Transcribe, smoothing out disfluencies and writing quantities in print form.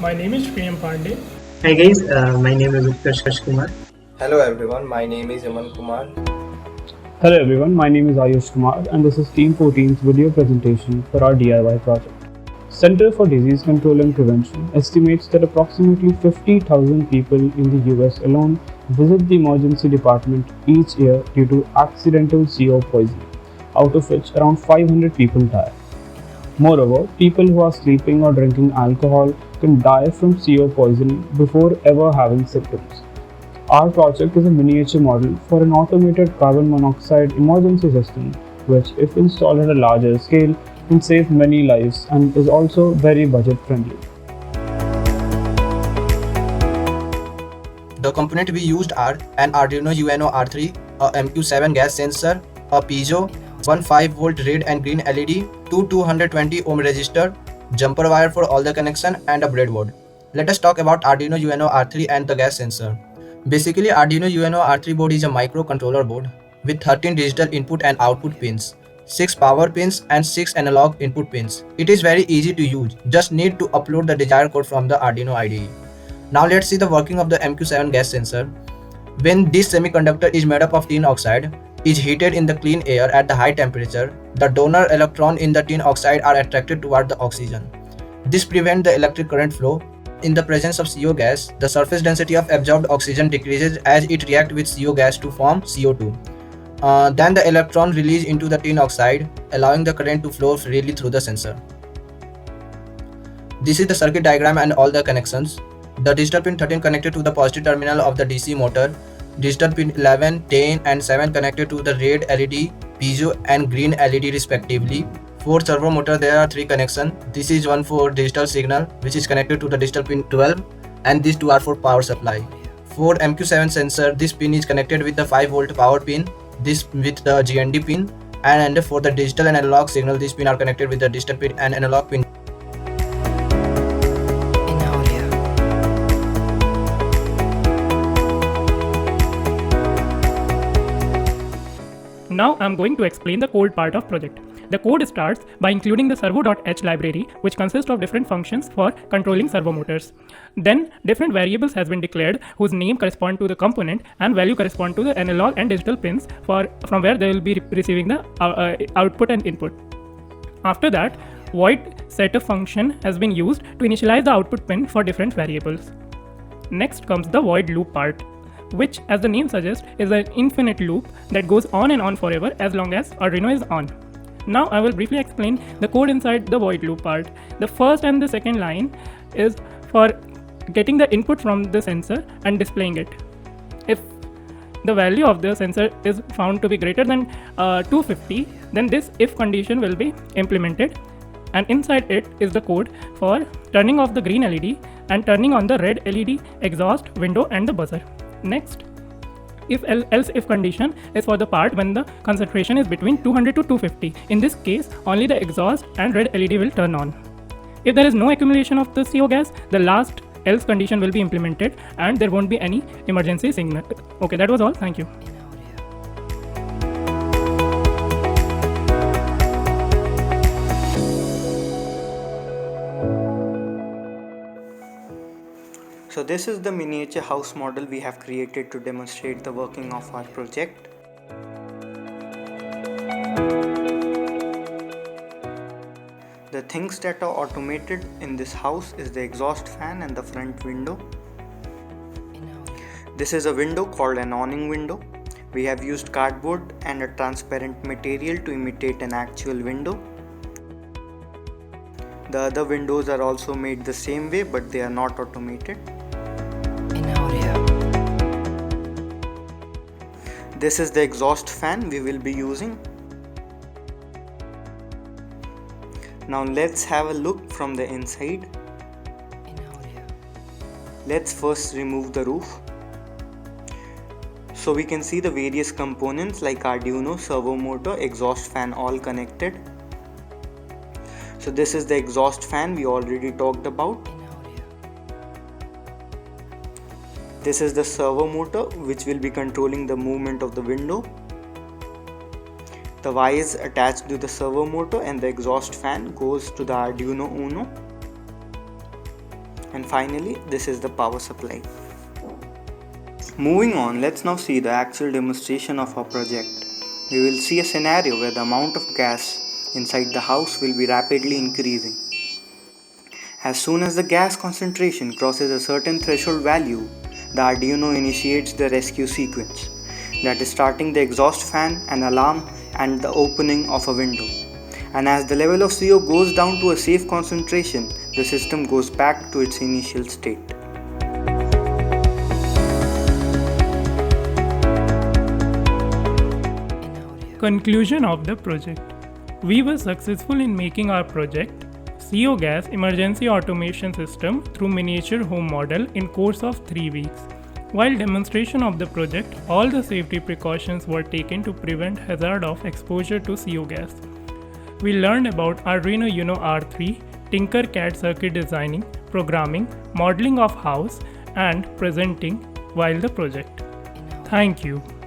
My name is Shriyam Pandey. Hi guys, my name is Utkarsh Kumar. Hello everyone, my name is Aman Kumar. Hello everyone, my name is Ayush Kumar and this is Team 14's video presentation for our DIY project. Center for Disease Control and Prevention estimates that approximately 50,000 people in the US alone visit the emergency department each year due to accidental CO poisoning, out of which around 500 people die. Moreover, people who are sleeping or drinking alcohol can die from CO poisoning before ever having symptoms. Our project is a miniature model for an automated carbon monoxide emergency system, which, if installed at a larger scale, can save many lives and is also very budget friendly. The component we used are an Arduino UNO R3, a MQ7 gas sensor, a piezo, one 5-volt red and green LED, two 220 ohm resistor, jumper wire for all the connection, and a breadboard. Let us talk about Arduino UNO R3 and the gas sensor. Basically, Arduino UNO R3 board is a microcontroller board with 13 digital input and output pins, 6 power pins and 6 analog input pins. It is very easy to use, just need to upload the desired code from the Arduino IDE. Now let's see the working of the MQ7 gas sensor. When this semiconductor is made up of tin oxide, is heated in the clean air at the high temperature, the donor electron in the tin oxide are attracted toward the oxygen. This prevents the electric current flow. In the presence of CO gas, the surface density of absorbed oxygen decreases as it reacts with CO gas to form CO2. Then the electron release into the tin oxide, allowing the current to flow freely through the sensor. This is the circuit diagram and all the connections. The digital pin 13 connected to the positive terminal of the DC motor, digital pin 11, 10 and 7 connected to the red LED, piezo and green LED respectively. For servo motor there are 3 connections. This is one for digital signal which is connected to the digital pin 12 and these two are for power supply. For MQ7 sensor, this pin is connected with the 5-volt power pin, this with the GND pin, and for the digital and analog signal, these pin are connected with the digital pin and analog pin. Now I'm going to explain the code part of project. The code starts by including the servo.h library, which consists of different functions for controlling servo motors. Then different variables has been declared whose name correspond to the component and value correspond to the analog and digital pins from where they will be receiving the output and input. After that, void setup function has been used to initialize the output pin for different variables. Next comes the void loop part, which, as the name suggests, is an infinite loop that goes on and on forever as long as Arduino is on. Now I will briefly explain the code inside the void loop part. The first and the second line is for getting the input from the sensor and displaying it. If the value of the sensor is found to be greater than 250, then this if condition will be implemented, and inside it is the code for turning off the green LED and turning on the red LED exhaust window and the buzzer. Next, else if condition is for the part when the concentration is between 200 to 250. In this case, only the exhaust and red LED will turn on. If there is no accumulation of the CO gas, the last else condition will be implemented and there won't be any emergency signal. Okay, that was all. Thank you. So this is the miniature house model we have created to demonstrate the working of our project. The things that are automated in this house is the exhaust fan and the front window. This is a window called an awning window. We have used cardboard and a transparent material to imitate an actual window. The other windows are also made the same way, but they are not automated. This is the exhaust fan we will be using. Now let's have a look from the inside. Let's first remove the roof. So we can see the various components like Arduino, servo motor, exhaust fan all connected. So this is the exhaust fan we already talked about. This is the servo motor which will be controlling the movement of the window. The wires attached to the servo motor and the exhaust fan goes to the Arduino Uno. And finally, this is the power supply. Moving on, let's now see the actual demonstration of our project. We will see a scenario where the amount of gas inside the house will be rapidly increasing. As soon as the gas concentration crosses a certain threshold value, the Arduino initiates the rescue sequence, that is starting the exhaust fan, an alarm, and the opening of a window. And as the level of CO goes down to a safe concentration, the system goes back to its initial state. Conclusion of the project. We were successful in making our project CO gas emergency automation system through miniature home model in course of 3 weeks. While demonstration of the project, all the safety precautions were taken to prevent hazard of exposure to CO gas. We learned about Arduino Uno R3, Tinkercad circuit designing, programming, modeling of house, and presenting while the project. Thank you.